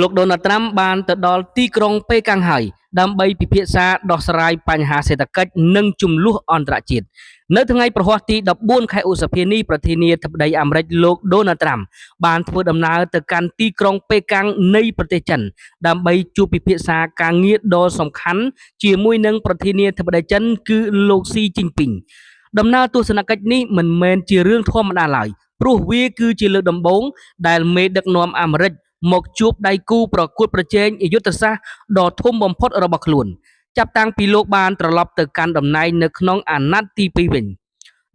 លោកដូណាល់ត្រាំបានទៅដល់ទីក្រុងប៉េកាំងហើយដើម្បីពិភាក្សាដោះស្រាយបញ្ហាសេដ្ឋកិច្ចនិងជម្លោះអន្តរជាតិនៅថ្ងៃប្រហ័សទី14ខែឧសភានេះប្រធានាធិបតីអាមេរិកលោកដូណាល់ត្រាំបានធ្វើដំណើរទៅកាន់ទីក្រុងប៉េកាំងនៃប្រទេសចិនដើម្បីជួបពិភាក្សាការងារដ៏សំខាន់ជាមួយនឹងប្រធានាធិបតីចិនគឺលោកស៊ីជីនពីងដំណើរទស្សនកិច្ចនេះមិនមែនជារឿងធម្មតាឡើយព្រោះវាគឺជាលើកដំបូងដែលមេដឹកនាំអាមេរិកមកជួបដៃគូប្រកួតប្រជែងយុទ្ធសាស្ត្រដ៏ធំបំផុតរបស់ខ្លួនចាប់តាំងពីលោកបានត្រឡប់ទៅកាន់តំណែងនៅក្នុងអាណត្តិទី2វិញ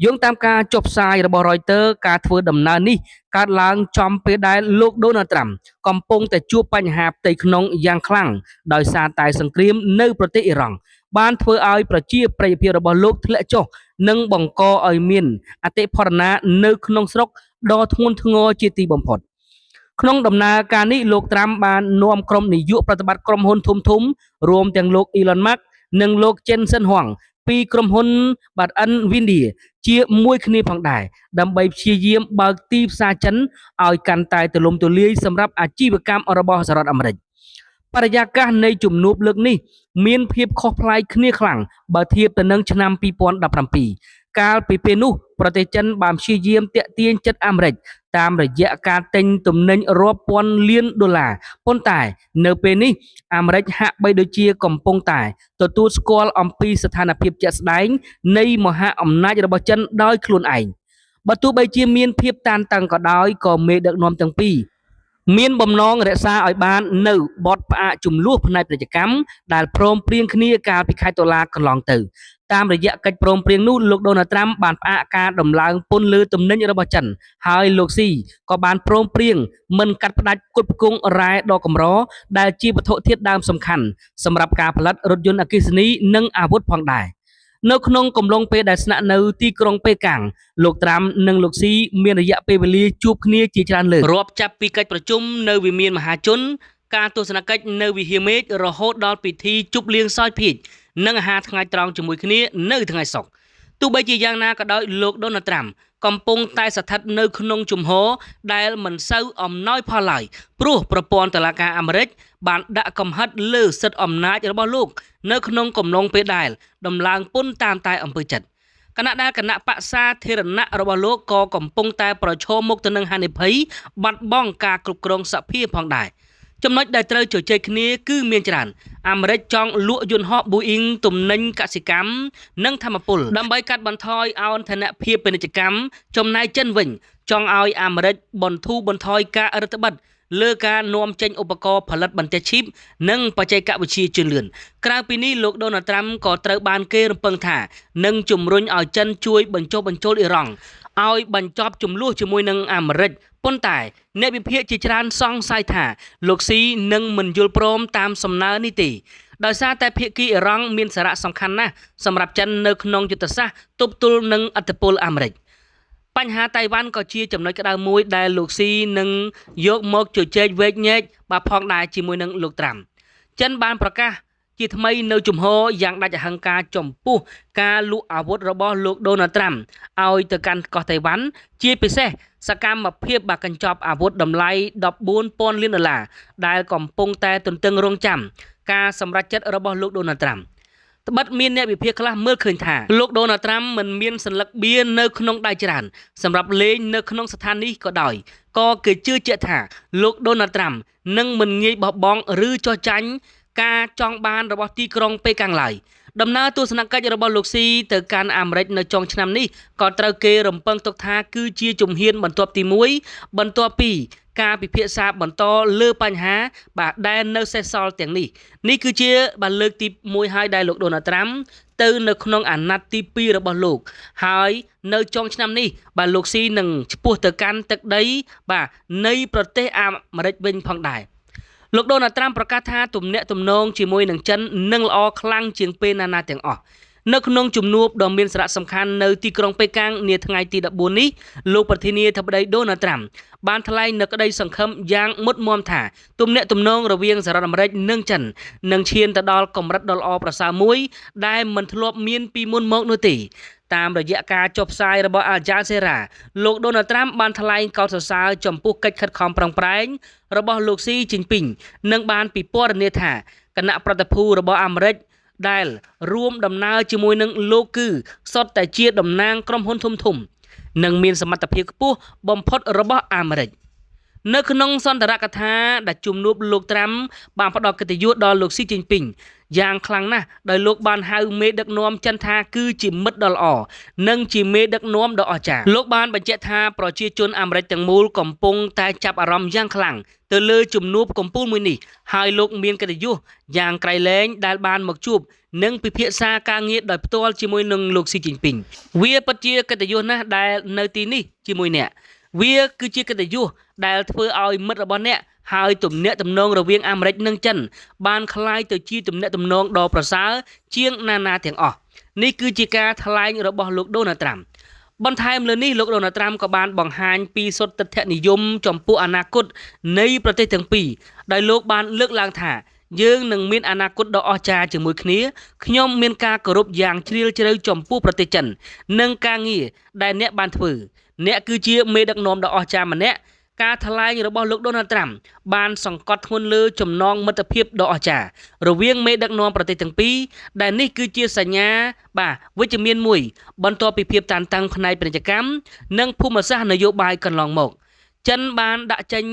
យោងតាមការចុះផ្សាយរបស់ Reuters ការធ្វើដំណើរនេះកើតឡើងចំពេលដែលលោកដូណាល់ត្រាំកំពុងតែជួបបញ្ហាផ្ទៃក្នុងយ៉ាងខ្លាំងដោយសារតែសង្គ្រាមនៅប្រទេសអ៊ីរ៉ង់បានធ្វើឲ្យប្រជាប្រិយភាពរបស់លោកធ្លាក់ចុះនិងបង្កឲ្យមានអតិផរណានៅក្នុងស្រុកដ៏ធ្ងន់ធ្ងរជាទីបំផុតក្នុងដំណើរការនេះលោកត្រាំបាននាំក្រុមនាយកប្រតិបត្តិក្រុមហ៊ុនធំៗរួមទាំងលោក Elon Musk និងលោក Jensen Huang ពីក្រុមហ៊ុន Nvidia ជាមួយគ្នាផងដែរដើម្បីព្យាយាមបើកទីផ្សារចិនឲ្យកាន់តែទូលំទូលាយសម្រាប់អាជីវកម្មរបស់សហរដ្ឋអាមេរិកបរិយាកាសនៃជំនួបលើកនេះមានភាពខុសប្លែកគ្នាខ្លាំងបើធៀបទៅនឹងឆ្នាំ2017កាលពីពេលនោះប្រទេសចិនបានព្យាយាមទាក់ទាញចិត្តអាមេរិកតាមរយៈការទិញទំនិញរាប់ពាន់លានដុល្លារប៉ុន្តែនៅពេលនេះអាមេរិកហាក់បីដូចជាកំពុងតែទទួលស្គាល់អំពីស្ថានភាពជាក់ស្ដែងនៃមហាអំណាចរបស់ចិនដោយខ្លួនឯងបើទោះបីជាមានភាពតានតឹងក៏ដោយក៏មេដឹកនាំទាំងពីរមានបំណងរក្សាឲ្យបាននៅបទផ្អាកចំនួនផ្នែកពាណិជ្ជកម្មដែលព្រមព្រៀងគ្នាកាលពីខែតុលាកន្លងទៅតាមរយៈកិច្ចព្រមព្រៀងនោះលោកដូណាល់ត្រាំបានផ្អាកការដំឡើងពន្ធលើទំនិញរបស់ចិនហើយលោកស៊ីក៏បានព្រមព្រៀងមិនកាត់ផ្តាច់គុតផ្គង់រ៉ែដ៏កម្រដែលជាវត្ថុធាតុដើមសំខាន់សម្រាប់ការផលិតរថយន្តអគ្គិសនីនិងអាវុធផងដែរនៅក្នុងកំឡុងពេលដែលស្នាក់នៅទីក្រុងប៉េកាំងលោកត្រាំនិងលោកស៊ីមានរយៈពេលវេលាជួបគ្នាជាច្រើនលើករាប់ចាប់ពីកិច្ចប្រជុំនៅវិមានមហាជនការទស្សនកិច្ចនៅវិហារមេឃរហូតដល់ពិធីជប់លៀងសោយភាជន៍និងអាហារថ្ងៃត្រង់ជាមួយគ្នានៅថ្ងៃសុក្រទោះបីជាយ៉ាងណាក៏ដោយលោកដូណាល់ត្រាំកំពុងតែស្ថិតនៅក្នុងជំហរដែលមិនសូវអំណោយផលឡើយព្រោះប្រព័ន្ធតុលាការអាមេរិកបានដាក់កំហិតលើសិទ្ធិអំណាចរបស់លោកនៅក្នុងកំឡុងពេលដែលដំឡើងពន្ធតាមតែអំពើចិត្តគណៈដែលគណៈបក្សសាធារណៈរបស់លោកក៏កំពុងតែប្រឈមមុខទៅនឹងហានិភ័យបាត់បង់ការគ្រប់គ្រងសភាផងដែរចំណុចដែលត្រូវជជែកគ្នាគឺមានច្រើនអាមេរិកចង់លក់យន្តហោះ Boeing ទំនិញកសិកម្មនិងធម្មពលដើម្បីកាត់បន្ថយអន្តរភាពពាណិជ្ជកម្មចំណែកចិនវិញចង់ឲ្យអាមេរិកបន្ធូរបន្ថយការរឹតបន្តឹងលើការនាំចេញឧបករណ៍ផលិតបន្ទះឈីបនិងបច្ចេកវិទ្យាជឿនលឿនក្រៅពីនេះលោកដូណាល់ត្រាំក៏ត្រូវបានគេរំពឹងថានឹងជំរុញឲ្យចិនជួយបញ្ចុះបញ្ចូលអ៊ីរ៉ង់ឲ្យបញ្ចប់ជម្លោះជាមួយនឹងអាមេរិកប៉ុន្តែអ្នកវិភាគជាច្រើនសង្ស័យថាលោកស៊ីនឹងមិនយល់ព្រមតាមសំណើនេះទេដោយសារតែភាគីអ៊ីរ៉ង់មានសារៈសំខាន់ណាស់សម្រាប់ចិននៅក្នុងយុទ្ធសាស្ត្រទប់ទល់នឹងឥទ្ធិពលអាមេរិកបញ្ហាតៃវ៉ាន់ក៏ជាចំណុចក្តៅមួយដែលលោកស៊ីនឹងយកមកជជែកវែកញែកបាទផងដែរជាមួយនឹងលោកត្រាំចិនបានប្រកាសជាថ្មីនៅជំហរយ៉ាងដាច់អហង្ការចំពោះការលក់អាវុធរបស់លោកដូណាល់ត្រាំឲ្យទៅកាន់កោះតៃវ៉ាន់ជាពិសេសសកម្មភាពបាក់កញ្ចប់អាវុធតម្លៃ14,000 លានដុល្លារដែលកំពុងតែទន្ទឹងរង់ចាំការសម្រេចចិត្តរបស់លោកដូណាល់ត្រាំត្បិតមានអ្នកវិភាគខ្លះមើលឃើញថាលោកដូណាល់ត្រាំមិនមានសញ្ញាបៀននៅក្នុងដៃច្រើនសម្រាប់លេងនៅក្នុងស្ថាននេះក៏ដោយក៏គេជឿជាក់ថាលោកដូណាល់ត្រាំនឹងមិនងាយបោះបង់ឬចោះចាញ់ការចង់បានរបស់ទីក្រុងប៉េកាំងឡើយដំណើរទស្សនកិច្ចរបស់លោកស៊ីទៅកាន់អាមេរិកនៅចុងឆ្នាំនេះក៏ត្រូវគេរំពឹងទុកថាគឺជាជំហានបន្ទាប់ទី1បន្ទាប់ពីការពិភាក្សាបន្តលើបញ្ហាបាទដែលនៅសេសសល់ទាំងនេះគឺជាបាទលើកទី1ហើយដែលលោកដូណាល់ត្រាំទៅនៅក្នុងអាណត្តិទី2របស់លោកហើយនៅចុងឆ្នាំនេះបាទលោកស៊ីនឹងឆ្ពោះទៅកាន់ទឹកដីបាទនៃប្រទេសអាមេរិកវិញផងដែរលោកដូណាល់ត្រាំប្រកាសថាទំនាក់ទំនងជាមួយនឹងចិននឹងល្អខ្លាំងជាងពេលណាទាំងអស់នៅក្នុងជំនួបដ៏មានសារៈសំខាន់នៅទីក្រុងប៉េកាំងនាថ្ងៃទី14នេះលោកប្រធានាធិបតីដូណាល់ត្រាំបានថ្លែងនូវក្តីសង្ឃឹមយ៉ាងមុតមាំថាទំនាក់ទំនងរវាងសហរដ្ឋអាមេរិកនិងចិននឹងឈានទៅដល់កម្រិតដ៏ល្អប្រសើរមួយដែលមិនធ្លាប់មានពីមុនមកនោះទេ តាមរយៈការចុះផ្សាយរបស់ Al Jazeera លោក Donald Trump បានថ្លែងកោតសរសើរចំពោះកិច្ចខិតខំប្រឹងប្រែងរបស់លោកស៊ីជីនពីងនិងបានពិពណ៌នាថាគណៈប្រតិភូរបស់អាមេរិកដែលរួមដំណើរជាមួយនឹងលោកគឺសុទ្ធតែជាតំណាងក្រុមហ៊ុនធំៗនិងមានសមត្ថភាពខ្ពស់បំផុតរបស់អាមេរិកនៅក្នុងសន្ទរកថាដែលជំនួបលោកត្រាំបានផ្ដល់កិត្តិយសដល់លោកស៊ីជីនពីងយ៉ាងខ្លាំងណាស់ដោយលោកបានហៅមេដឹកនាំចិនថាគឺជាមិត្តដ៏ល្អនិងជាមេដឹកនាំដ៏អស្ចារ្យលោកបានបញ្ជាក់ថាប្រជាជនអាមេរិកទាំងមូលកំពុងតែចាប់អារម្មណ៍យ៉ាងខ្លាំងទៅលើជំនួបកំពូលមួយនេះហើយលោកមានកិត្តិយសយ៉ាងក្រៃលែងដែលបានមកជួបនិងពិភាក្សាការងារដោយផ្ទាល់ជាមួយនឹងលោកស៊ីជីនពីងវាពិតជាកិត្តិយសណាស់ដែលនៅទីនេះជាមួយអ្នកវាគឺជាកិត្តិយសដែលធ្វើឲ្យមិត្តរបស់អ្នកហើយទំនាក់ទំនងរវាងអាមេរិកនិងចិនបានคล้ายទៅជាទំនាក់ទំនងដ៏ប្រសើរជាងណាទាំងអស់នេះគឺជាការថ្លែងរបស់លោក Donald Trump បន្ថែមលើនេះលោក Donald Trump ក៏បានបង្ហាញពីសុទ្ធិដ្ឋិនិយមចំពោះអនាគតនៃប្រទេសទាំងពីរដោយលោកបានលើកឡើងថាយើងនឹងមានអនាគតដ៏អស្ចារ្យជាមួយគ្នាខ្ញុំមានការគោរពយ៉ាងជ្រាលជ្រៅចំពោះប្រទេសចិននិងការងារដែលអ្នកបានធ្វើអ្នកគឺជាមេដឹកនាំដ៏អស្ចារ្យម្នាក់ការថ្លែងរបស់លោក Donald Trump បានសង្កត់ធ្ងន់លើចំណងមិត្តភាពដ៏អស្ចារ្យរវាងមេដឹកនាំប្រទេសទាំងពីរដែលនេះគឺជាសញ្ញាវិជ្ជមានមួយបន្ទាប់ពីភាពតានតឹងផ្នែកពាណិជ្ជកម្មនិងភូមិសាស្ត្រនយោបាយកន្លងមកចិនបានដាក់ចេញ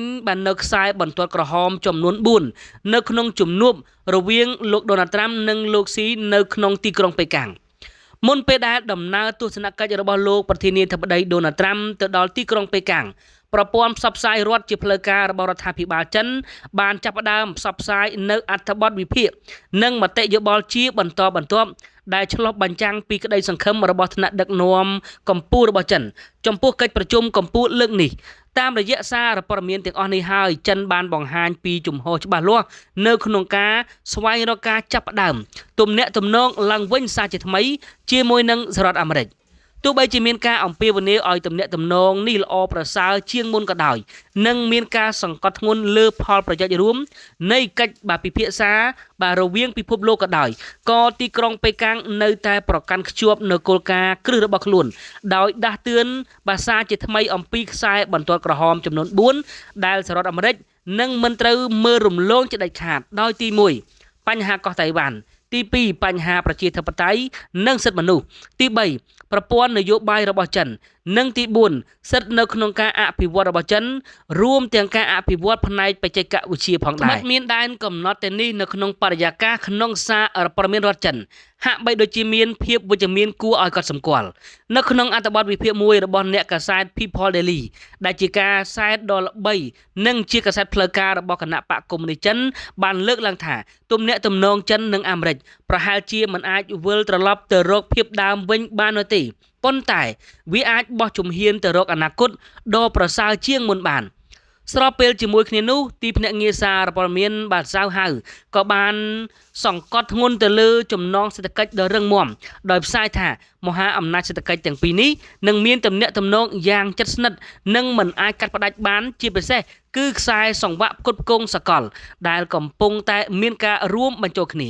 នៅខ្សែបន្ទាត់ក្រហមចំនួន4នៅក្នុងជំនួបរវាងលោក Donald Trump និងលោកស៊ីនៅក្នុងទីក្រុងប៉េកាំងមុនពេលដែលដំណើរទស្សនកិច្ចរបស់លោកប្រធានាធិបតី Donald Trump ទៅដល់ទីក្រុងប៉េកាំងប្រព័ន្ធផ្សព្វផ្សាយរដ្ឋជាផ្លូវការរបស់រដ្ឋាភិបាលចិនបានចាប់ផ្ដើមផ្សព្វផ្សាយនៅអត្ថបទវិភាគនិងមតិយោបល់ជាបន្តបន្ទាប់ដែលឆ្លុះបញ្ចាំងពីក្តីសង្ឃឹមរបស់ថ្នាក់ដឹកនាំកម្ពុជារបស់ចិនចំពោះកិច្ចប្រជុំកម្ពុជាលើកនេះតាមរយៈសារព័ត៌មានទាំងអស់នេះហើយចិនបានបង្ហាញពីជំហរច្បាស់លាស់នៅក្នុងការស្វែងរកការចាប់ផ្ដើមទំនាក់ទំនងឡើងវិញសារជាថ្មីជាមួយនឹងសហរដ្ឋអាមេរិកទោះបីជាមានការអំពាវនាវឲ្យទំនាក់ទំនងនេះល្អប្រសើរជាងមុនក៏ដោយនិងមានការសង្កត់ធ្ងន់លើផលប្រយោជន៍រួមនៃកិច្ចពិភាក្សារវាងពិភពលោកក៏ដោយក៏ទីក្រុងប៉េកាំងនៅតែប្រកាន់ខ្ជាប់នៅគោលការណ៍គ្រឹះរបស់ខ្លួនដោយដាស់តឿនសារជាថ្មីអំពីខ្សែបន្ទាត់ក្រហមចំនួន4ដែលសហរដ្ឋអាមេរិកនឹងមិនត្រូវមើលរំលងជាដាច់ខាតដោយទី1បញ្ហាកោះតៃវ៉ាន់ទី2បញ្ហាប្រជាធិបតេយ្យនិងសិទ្ធិមនុស្សទី3ប្រព័ន្ធនយោបាយរបស់ចិននិងទី4សិទ្ធិនៅក្នុងការអភិវឌ្ឍរបស់ចិនរួមទាំងការអភិវឌ្ឍផ្នែកបច្ចេកវិទ្យាផងដែរមានដែនកំណត់ទៅនេះនៅក្នុងបរិយាកាសក្នុងសារព័ត៌មានរដ្ឋចិនហាក់បីដូចជាមានភាពវិជ្ជមានគួរឲ្យកត់សម្គាល់នៅក្នុងអត្ថបទវិភាគមួយរបស់អ្នកកាសែត People Daily ដែលជាកាសែតដ៏ល្បីនិងជាកាសែតផ្លូវការរបស់គណៈបកកុម្មុយនីសចិនបានលើកឡើងថាទំនាក់ទំនងចិននិងអាមេរិកប្រហែលជាមិនអាចវិលត្រឡប់ទៅរកភាពដើមវិញបាននោះទេប៉ុន្តែវាអាចបោះជំហានទៅរកអនាគតដ៏ប្រសើរជាងមុនបានស្របពេលជាមួយគ្នានោះទីភ្នាក់ងារសារព័ត៌មានសៅហៅក៏បានសង្កត់ធ្ងន់ទៅលើចំណងសេដ្ឋកិច្ចដ៏រឹងមាំដោយផ្សាយថាមហាអំណាចសេដ្ឋកិច្ចទាំងពីរនេះនឹងមានទំនាក់ទំនងយ៉ាងជិតស្និទ្ធនិងមិនអាចកាត់ផ្តាច់បានជាពិសេសគឺខ្សែសង្វាក់ផ្គត់ផ្គង់សកលដែលកំពុងតែមានការរួមបញ្ចូលគ្នា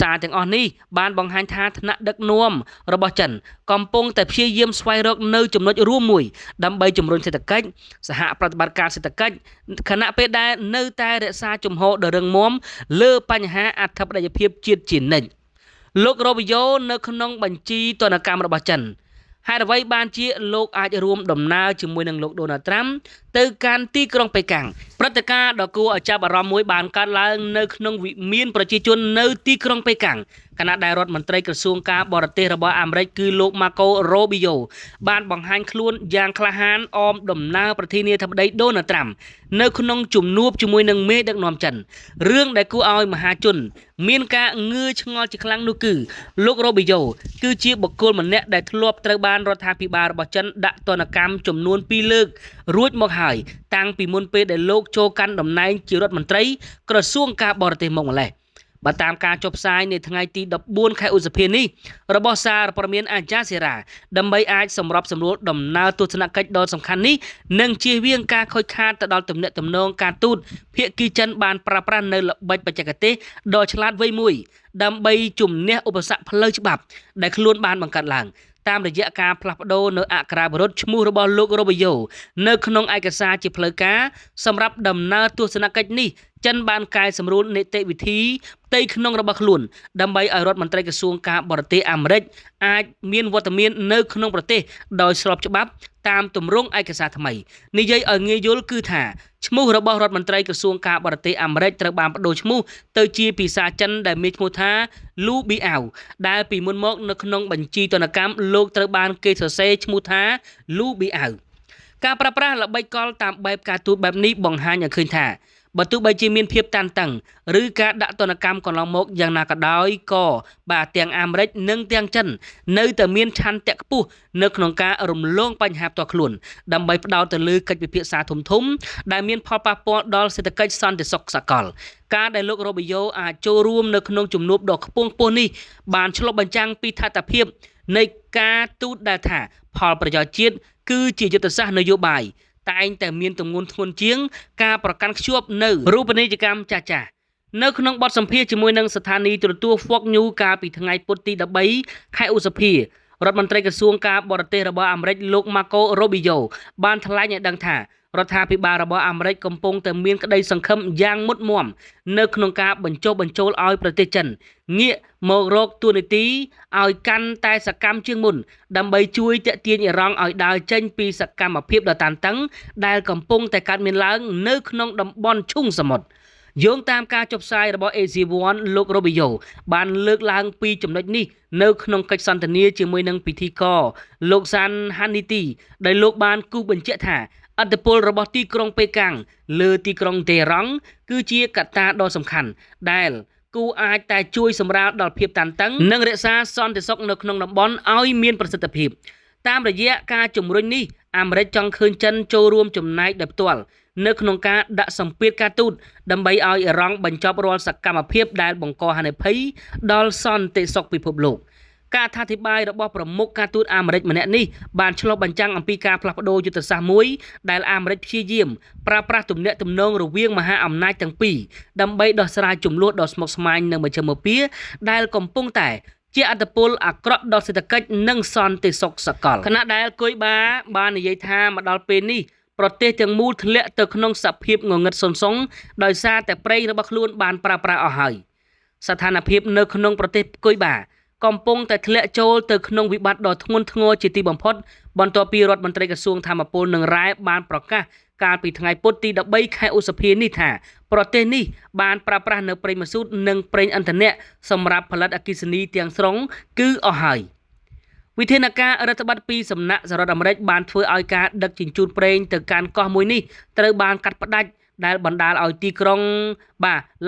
សារទាំងអស់នេះបានបង្ហាញថាថ្នាក់ដឹកនាំរបស់ចិនកំពុងតែព្យាយាមស្វែងរកនៅចំណុចរួមមួយដើម្បីជំរុញសេដ្ឋកិច្ចសហប្រតិបត្តិការសេដ្ឋកិច្ចខណៈពេលដែលនៅតែរក្សាជំហរដ៏រឹងមាំលើបញ្ហាអធិបតេយ្យភាពជាតិជានិច្ចលោករ៉ូប៊ីយ៉ូនៅក្នុងបញ្ជីទណ្ឌកម្មរបស់ចិនហេតុអ្វីបានជាលោកអាចរួមដំណើរជាមួយនឹងលោក Donald Trump ទៅកាន់ទីក្រុងប៉េកាំងព្រឹត្តិការណ៍ដ៏គួរឲ្យចាប់អារម្មណ៍មួយបានកើតឡើងនៅក្នុងវិមានប្រជាជននៅទីក្រុងប៉េកាំងខណៈដែលរដ្ឋមន្ត្រីក្រសួងការបរទេសរបស់អាមេរិកគឺលោក Marco Rubio បានបង្ហាញខ្លួនយ៉ាងក្លាហានអមដំណើរប្រធានាធិបតី Donald Trump នៅក្នុងជំនួបជាមួយនឹងមេដឹកនាំចិនរឿងដែលគួរឲ្យមហាជនមានការងឿឆ្ងល់ជាខ្លាំងនោះគឺលោក Rubio គឺជាបុគ្គលម្នាក់ដែលធ្លាប់ត្រូវបានរដ្ឋាភិបាលរបស់ចិនដាក់ទណ្ឌកម្មចំនួន2លើករួចមកហើយតាំងពីមុនពេលដែលលោកចូលកាន់តំណែងជារដ្ឋមន្ត្រីក្រសួងការបរទេសមកម្លេះបើតាមការចុះផ្សាយនៅថ្ងៃទី14ខែឧសភានេះរបស់សារព័ត៌មាន Al Jazeera ដើម្បីអាចសម្របសម្រួលដំណើរទស្សនកិច្ចដ៏សំខាន់នេះនិងជៀសវាងការខូចខាតទៅដល់ទំនាក់ទំនងការទូតភាគីចិនបានប្រើប្រាស់នៅល្បិចបច្ចេកទេសដ៏ឆ្លាតវៃមួយដើម្បីជំនះឧបសគ្គផ្លូវច្បាប់ដែលខ្លួនបានបង្កើតឡើង តាមរយៈការផ្លាស់ប្ដូរនៅអក្ខរាវិរុទ្ធឈ្មោះរបស់លោករ៉ូប៊ីយ៉ូនៅក្នុងឯកសារជាផ្លូវការសម្រាប់ដំណើរទស្សនកិច្ចនេះចិនបានកែសម្រួលនីតិវិធីផ្ទៃក្នុងរបស់ខ្លួនដើម្បីឲ្យរដ្ឋមន្ត្រីក្រសួងការបរទេសអាមេរិកអាចមានវត្តមាននៅក្នុងប្រទេសដោយស្របច្បាប់តាមទម្រង់ឯកសារថ្មីនិយាយឲ្យងាយយល់គឺថាឈ្មោះរបស់រដ្ឋមន្ត្រីក្រសួងការបរទេសអាមេរិកត្រូវបានបដូរឈ្មោះទៅជាភាសាចិនដែលមានឈ្មោះថាលូប៊ីអាវដែលពីមុនមកនៅក្នុងបញ្ជីទណ្ឌកម្មលោកត្រូវបានគេសរសេរឈ្មោះថាលូប៊ីអាវការប្រើប្រាស់ល្បិចកលតាមបែបការទូតបែបនេះបង្ហាញឲ្យឃើញថាបើទោះបីជាមានភាពតានតឹងឬការដាក់ទណ្ឌកម្មកន្លងមកយ៉ាងណាក៏ដោយក៏បាទទាំងអាមេរិកនិងទាំងចិននៅតែមានឆន្ទៈខ្ពស់នៅក្នុងការរំលងបញ្ហាផ្ទាល់ខ្លួនដើម្បីផ្ដោតទៅលើកិច្ចពិភាក្សាធំៗដែលមានផលប៉ះពាល់ដល់សេដ្ឋកិច្ចសន្តិសុខសកលការដែលលោករ៉ូប៊ីយ៉ូអាចចូលរួមនៅក្នុងជំនួបដ៏ខ្ពង់ខ្ពស់នេះបានឆ្លុះបញ្ចាំងពីថតិភាពនៃការទូតដែលថាផលប្រយោជន៍ជាតិគឺជាយុទ្ធសាស្ត្រនយោបាយតែងតែមានទម្ងន់ធ្ងន់ជាងការប្រកាន់ខ្ជាប់នៅរូបនីយកម្មចាស់ៗនៅក្នុងបទសម្ភាសន៍ជាមួយនឹងស្ថានីយទូរទស្សន៍ Fox News កាលពីថ្ងៃពុធទី13 ខែឧសភារដ្ឋមន្ត្រីក្រសួងការបរទេសរបស់អាមេរិកលោក Marco Rubio បានថ្លែងឲ្យដឹងថារដ្ឋាភិបាលរបស់អាមេរិកកំពុងតែមានក្តីសង្ឃឹមយ៉ាងមុតមាំនៅក្នុងការបញ្ចុះបញ្ចូលឲ្យប្រទេសចិនងាកមករកទួនាទីឲ្យកាន់តែសកម្មជាងមុនដើម្បីជួយទាក់ទាញអារម្មណ៍ឲ្យដើរចេញពីសកម្មភាពដ៏តានតឹងដែលកំពុងតែកើតមានឡើងនៅក្នុងតំបន់ឈូងសមុទ្រយោងតាមការចុះផ្សាយរបស់ AZ1 លោក Rubio បានលើកឡើងពីចំណុចនេះនៅក្នុងកិច្ចសន្ទនាជាមួយនឹងពិធីករលោក San Hannity ដែលលោកបានគូសបញ្ជាក់ថាឥទ្ធិពលរបស់ទីក្រុងប៉េកាំងលើទីក្រុងតេហ៍រ៉ង់គឺជាកត្តាដ៏សំខាន់ដែលគូអាចតែជួយសម្រាលដល់ភាពតានតឹងនិងរក្សាសន្តិសុខនៅក្នុងតំបន់ឲ្យមានប្រសិទ្ធភាពតាមរយៈការជំរុញនេះអាមេរិកចង់ឃើញចិនចូលរួមចំណែកដោយផ្ទាល់នៅក្នុងការដាក់សម្ពាធការទូតដើម្បីឲ្យអ៊ីរ៉ង់បញ្ចប់រាល់សកម្មភាពដែលបង្កហានិភ័យដល់សន្តិសុខពិភពលោកការអធិប្បាយរបស់ប្រមុខការទូតអាមេរិកម្នាក់នេះបានឆ្លុះបញ្ចាំងអំពីការផ្លាស់ប្ដូរយុទ្ធសាស្ត្រមួយដែលអាមេរិកព្យាយាមប្រើប្រាស់ទំនាក់ទំនងរវាងមហាអំណាចទាំងពីរដើម្បីដោះស្រាយជម្លោះដ៏ស្មុគស្មាញនៅមជ្ឈមពាដែលកំពុងតែជាអត្តពលអាក្រក់ដល់សេដ្ឋកិច្ចនិងសន្តិសុខសកលខណៈដែលគុយបាបាននិយាយថាមកដល់ពេលនេះប្រទេសទាំងមូលធ្លាក់ទៅក្នុងសភាពងងឹតសុនសុងដោយសារតែប្រេងរបស់ខ្លួនបានប្រើប្រាស់អស់ហើយស្ថានភាពនៅក្នុងប្រទេសគុយបាកំពុងតែធ្លាក់ចូលទៅក្នុងវិបត្តិដ៏ធ្ងន់ធ្ងរជាទីបំផុតបន្ទាប់ពីរដ្ឋមន្ត្រីក្រសួងធម្មពលនិងរ៉ែបានប្រកាសកាលពីថ្ងៃពុធទី13 ខែឧសភានេះថាប្រទេសនេះបានប្រើប្រាស់នៅប្រេងម៉ាស៊ូតនិងប្រេងឥន្ធនៈសម្រាប់ផលិតអគ្គិសនីទាំងស្រុងគឺអស់ហើយវិធានការរដ្ឋបတ်ពីសំណាក់សហរដ្ឋអាមេរិកបានធ្វើឲ្យការដឹកជញ្ជូនប្រេងទៅកាន់កោះមួយនេះត្រូវបានកាត់ផ្តាច់ដែលបណ្ដាលឲ្យទីក្រុង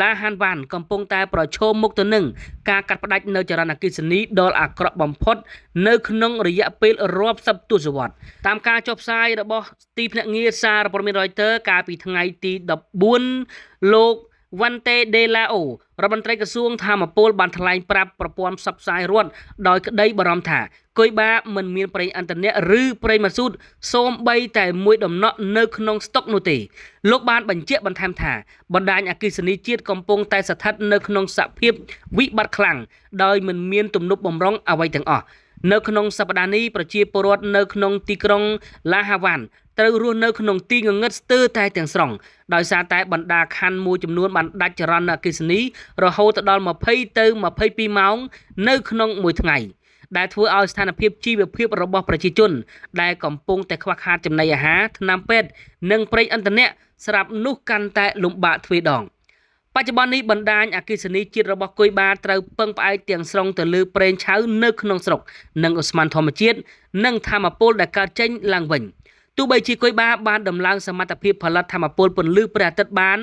ឡាហានវ៉ាន់កំពុងតែប្រឈមមុខទៅនឹងការកាត់ផ្តាច់នៅចរន្តអគ្គិសនីដ៏អាក្រក់បំផុតនៅក្នុងរយៈពេលរាប់សិបទសវត្សរ៍តាមការចុះផ្សាយរបស់ទីភ្នាក់ងារសារព័ត៌មាន Reuters កាលពីថ្ងៃទី14លោកវ៉ាន់តេដេឡាអូរដ្ឋមន្ត្រីក្រសួងធម្មពលបានថ្លែងប្រាប់ប្រព័ន្ធផ្សព្វផ្សាយរដ្ឋដោយក្តីបារម្ភថាគុយបាមិនមានប្រេងឥន្ធនៈឬប្រេងម៉ាស៊ូតសូម្បីតែមួយដំណក់នៅក្នុងស្តុកនោះទេលោកបានបញ្ជាក់បន្ថែមថាបណ្ដាញអគ្គិសនីជាតិកំពុងតែស្ថិតនៅក្នុងសភាពវិបត្តិខ្លាំងដោយមិនមានទំនប់បម្រុងអ្វីទាំងអស់នៅក្នុងសប្តាហ៍នេះប្រជាពលរដ្ឋនៅក្នុងទីក្រុងឡាហាវ៉ាន់ត្រូវរស់នៅក្នុងទីងងឹតស្ទើរតែទាំងស្រុងដោយសារតែបណ្ដាខណ្ឌមួយចំនួនបានដាច់ចរន្តអគ្គិសនីរហូតដល់20ទៅ22ម៉ោងនៅក្នុងមួយថ្ងៃដែលធ្វើឲ្យស្ថានភាពជីវភាពរបស់ប្រជាជនដែលកំពុងតែខ្វះខាតចំណីអាហារថ្នាំពេទ្យនិងប្រេងឥន្ធនៈស្រាប់នោះកាន់តែលំបាកទ្វេដងបច្ចុប្បន្ននេះបណ្ដាញអគ្គិសនីជាតិរបស់គុយបាត្រូវពឹងផ្អែកទាំងស្រុងទៅលើប្រេងឆៅនៅក្នុងស្រុកនិងអូស្មန်ធម្មជាតិនិងថាមពលដែលកើតចេញឡើងវិញទោះបីជាគុយបាបានដំឡើងសមត្ថភាពផលិតថាមពលពន្លឺព្រះអាទិត្យបាន